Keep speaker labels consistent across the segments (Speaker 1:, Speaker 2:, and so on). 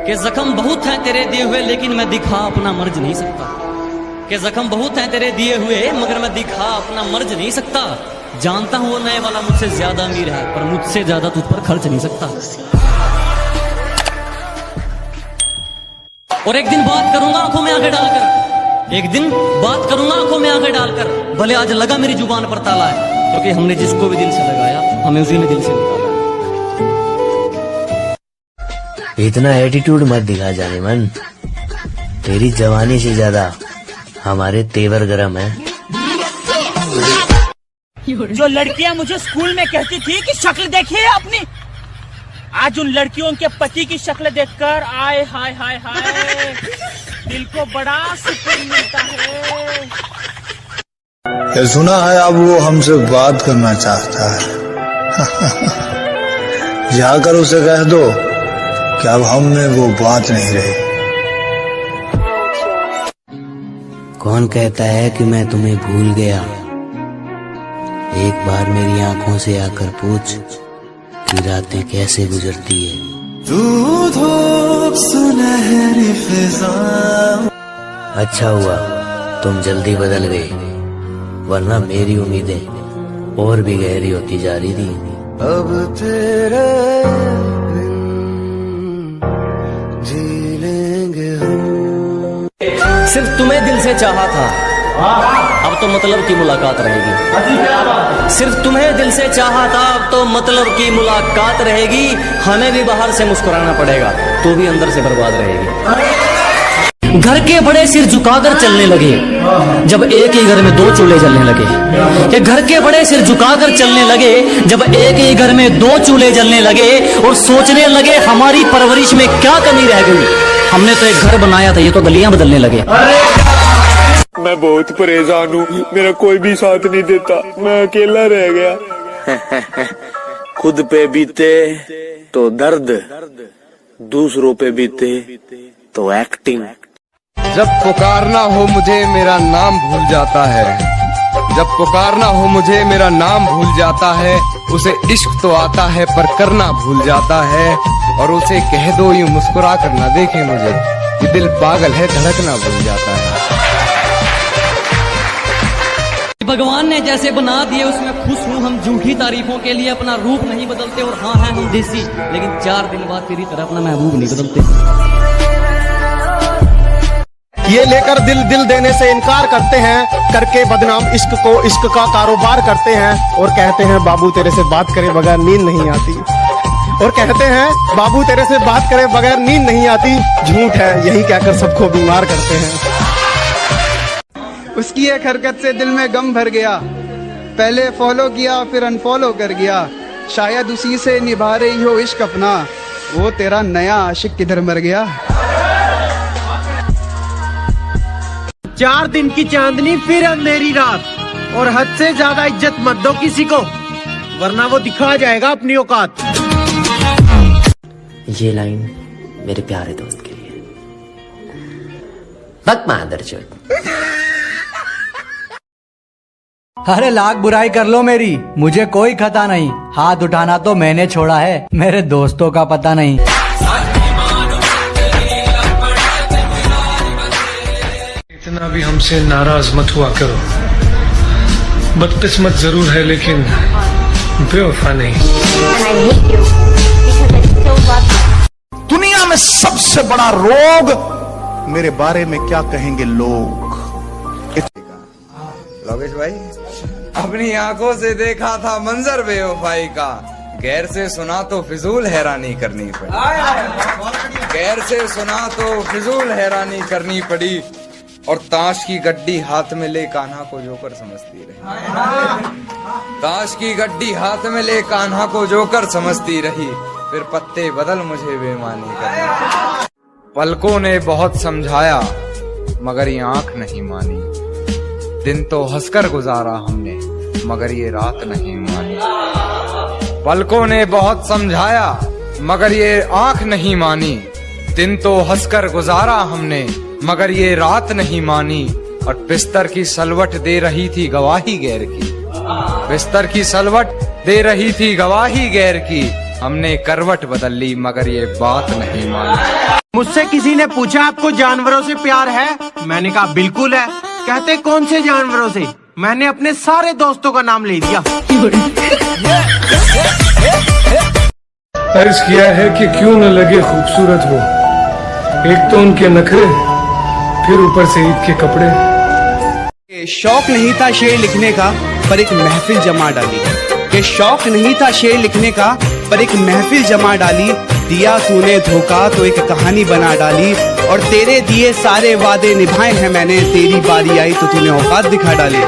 Speaker 1: कि जख्म बहुत हैं तेरे दिए हुए लेकिन मैं दिखा अपना मर्ज नहीं सकता। कि जख्म बहुत हैं तेरे दिए हुए मगर मैं दिखा अपना मर्ज नहीं सकता। जानता हूं वो नए वाला मुझसे ज्यादा अमीर है पर मुझसे ज्यादा तुझ पर खर्च नहीं सकता। और एक दिन बात करूंगा आंखों में आंखें डालकर, एक दिन बात करूंगा आंखों में आंखें डालकर, भले आज लगा मेरी जुबान पर ताला है, क्योंकि हमने जिसको भी दिल से लगाया हमें उसी ने दिल से निकाला।
Speaker 2: इतना एटीट्यूड मत दिखा जाने मन, तेरी जवानी से ज्यादा हमारे तेवर गरम है।
Speaker 3: जो लड़कियां मुझे स्कूल में कहती थी कि शक्ल देखिए अपनी, आज उन लड़कियों के पति की शक्ल देखकर आए हाय हाय हाय दिल को बड़ा सुकून मिलता है।
Speaker 4: ये सुना है अब वो हमसे बात करना चाहता है। जाकर उसे कह दो कि अब हम में वो बात नहीं रही।
Speaker 2: कौन कहता है कि मैं तुम्हें भूल गया? एक बार मेरी आंखों से आकर पूछ कि रातें कैसे गुजरती है। सुनहरी फिजा। अच्छा हुआ तुम जल्दी बदल गए, वरना मेरी उम्मीदें और भी गहरी होती जा रही थी। अब तेरे जी लेंगे हम।
Speaker 1: सिर्फ तुम्हें दिल से चाहा था, अब तो मतलब की मुलाकात रहेगी। सिर्फ तुम्हें दिल से चाहा था, अब तो मतलब की मुलाकात रहेगी। हमें भी बाहर से मुस्कुराना पड़ेगा, तू भी अंदर से बर्बाद रहेगी। घर के बड़े सिर झुकाकर चलने लगे जब एक ही घर में दो चूल्हे जलने लगे। कि घर के बड़े सिर झुकाकर चलने लगे जब एक ही घर में दो चूल्हे जलने लगे, और सोचने लगे हमारी परवरिश में क्या कमी रह गई। हमने तो एक घर बनाया था, ये तो गलियां बदलने लगे।
Speaker 5: मैं बहुत परेशान हूँ, मेरा कोई भी साथ नहीं देता, मैं अकेला रह गया।
Speaker 2: खुद पे बीते तो दर्द, दूसरों पे बीते तो एक्टिंग।
Speaker 6: जब पुकारना हो मुझे मेरा नाम भूल जाता है, जब पुकारना हो मुझे मेरा नाम भूल जाता है। उसे इश्क तो आता है पर करना भूल जाता है, और उसे कह दो यूं मुस्कुरा कर ना देखे मुझे कि दिल पागल है धड़कना भूल जाता है।
Speaker 1: भगवान ने जैसे बना दिए उसमें खुश हूँ। हम झूठी तारीफों के लिए अपना रूप नहीं बदलते, और हाँ हैं हम देसी, लेकिन 4 दिन बाद तेरी तरह अपना महबूब नहीं बदलते।
Speaker 7: ये लेकर दिल दिल देने से इनकार करते हैं, करके बदनाम इश्क को इश्क का कारोबार करते हैं, और कहते हैं बाबू तेरे से बात करे बगैर नींद नहीं आती, और कहते हैं बाबू तेरे से बात करे बगैर नींद नहीं आती। झूठ है, यही कहकर सबको बीमार करते हैं।
Speaker 8: उसकी एक हरकत से दिल में गम भर गया, पहले फॉलो किया फिर अनफॉलो कर गया। शायद उसी से निभा रही हो इश्क अपना, वो तेरा नया आशिक किधर मर गया।
Speaker 3: 4 दिन की चांदनी फिर अंधेरी रात, और हद से ज्यादा इज्जत मत दो किसी को, वरना वो दिखा जाएगा अपनी औकात।
Speaker 2: ये लाइन मेरे प्यारे दोस्त के लिए। बक मादरचोद।
Speaker 9: अरे लाख बुराई कर लो मेरी, मुझे कोई खता नहीं। हाथ उठाना तो मैंने छोड़ा है, मेरे दोस्तों का पता नहीं।
Speaker 5: इतना भी हमसे नाराज मत हुआ करो। बदकिस्मत जरूर है लेकिन बेवफा नहीं।
Speaker 7: दुनिया में सबसे बड़ा रोग मेरे बारे में क्या कहेंगे लोग।
Speaker 6: लोकेश भाई, अपनी आंखों से देखा था मंजर बेवफाई का, गैर से सुना तो फिजूल हैरानी करनी पड़ी। गैर से सुना तो फिजूल हैरानी करनी पड़ी, और ताश की गड्डी हाथ में ले कान्हा को जोकर समझती रही। ताश की गड्डी हाथ में ले कान्हा को जोकर समझती रही, फिर पत्ते बदल मुझे बेईमानी करनी। पलकों ने बहुत समझाया मगर ये आंख नहीं मानी। दिन तो हंसकर गुजारा हमने मगर ये रात नहीं मानी। पलकों ने बहुत समझाया मगर ये आंख नहीं मानी। दिन तो हंसकर गुजारा हमने मगर ये रात नहीं मानी। और बिस्तर की सलवट दे रही थी गवाही गैर की। बिस्तर की सलवट दे रही थी गवाही गैर की। हमने करवट बदल ली मगर ये बात नहीं मानी।
Speaker 7: मुझसे किसी ने पूछा आपको जानवरों से प्यार है? मैंने कहा बिल्कुल है। कहते कौन से जानवरों से? मैंने अपने सारे दोस्तों का नाम ले दिया।
Speaker 5: अर्ज किया है कि क्यों न लगे खूबसूरत वो, एक तो उनके नखरे, फिर ऊपर से ईद के कपड़े।
Speaker 8: शौक नहीं था शेर लिखने का, पर एक महफिल जमा डाली। कि शौक नहीं था शेर लिखने का, पर एक महफिल जमा डाली। दिया तूने धोखा तो एक कहानी बना डाली, और तेरे दिए सारे वादे निभाए हैं मैंने। तेरी बारी आई तो तूने औकात दिखा डाली।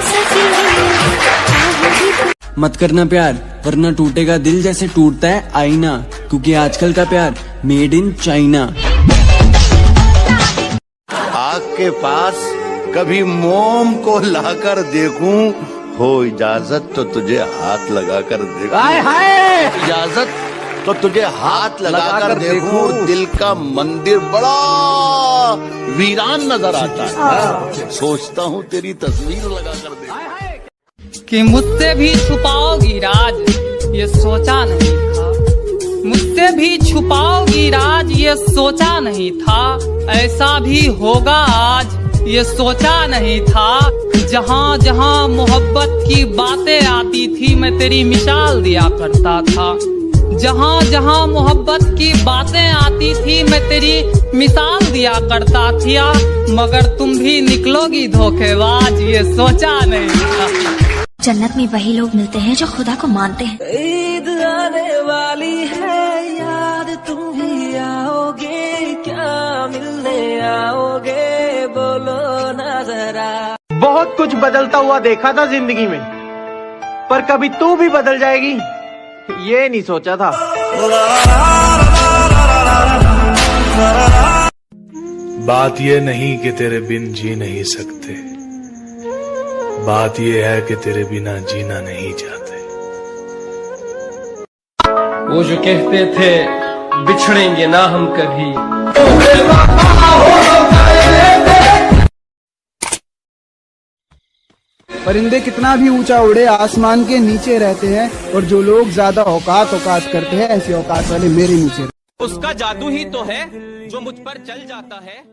Speaker 10: मत करना प्यार, वरना टूटेगा दिल जैसे टूटता है आईना, क्योंकि आजकल का प्यार मेड इन चाइना।
Speaker 11: आग के पास कभी मोम को लाकर देखूं, हो इजाजत तो तुझे हाथ लगाकर देखूं। इजाजत तो तुझे हाथ लगाकर देखूं। दिल का मंदिर बड़ा वीरान नजर आता है, सोचता हूँ तेरी तस्वीर लगाकर देखूं।
Speaker 3: कि मुझसे भी छुपाओगी राज, ये सोचा नहीं था। मुझसे भी छुपाओगी राज, ये सोचा नहीं था। ऐसा भी होगा आज, ये सोचा नहीं था। जहाँ जहाँ मोहब्बत की बातें आती थी, मैं तेरी मिसाल दिया करता था। जहाँ जहाँ मोहब्बत की बातें आती थी, मैं तेरी मिसाल दिया करता था। मगर तुम भी निकलोगी धोखेबाज, ये सोचा नहीं था।
Speaker 12: जन्नत में वही लोग मिलते हैं जो खुदा को मानते हैं।
Speaker 13: ईद आने वाली है याद, तुम भी आओगे क्या? मिलने आओगे, बोलो ना जरा।
Speaker 7: बहुत कुछ बदलता हुआ देखा था जिंदगी में, पर कभी तू भी बदल जाएगी ये नहीं सोचा था।
Speaker 5: बात ये नहीं कि तेरे बिन जी नहीं सकते, बात ये है कि तेरे बिना जीना नहीं चाहते।
Speaker 10: वो जो कहते थे बिछड़ेंगे ना हम कभी,
Speaker 8: परिंदे कितना भी ऊंचा उड़े, आसमान के नीचे रहते हैं। और जो लोग ज्यादा औकात करते हैं, ऐसी औकात वाले मेरे नीचे।
Speaker 3: उसका जादू ही तो है जो मुझ पर चल जाता है।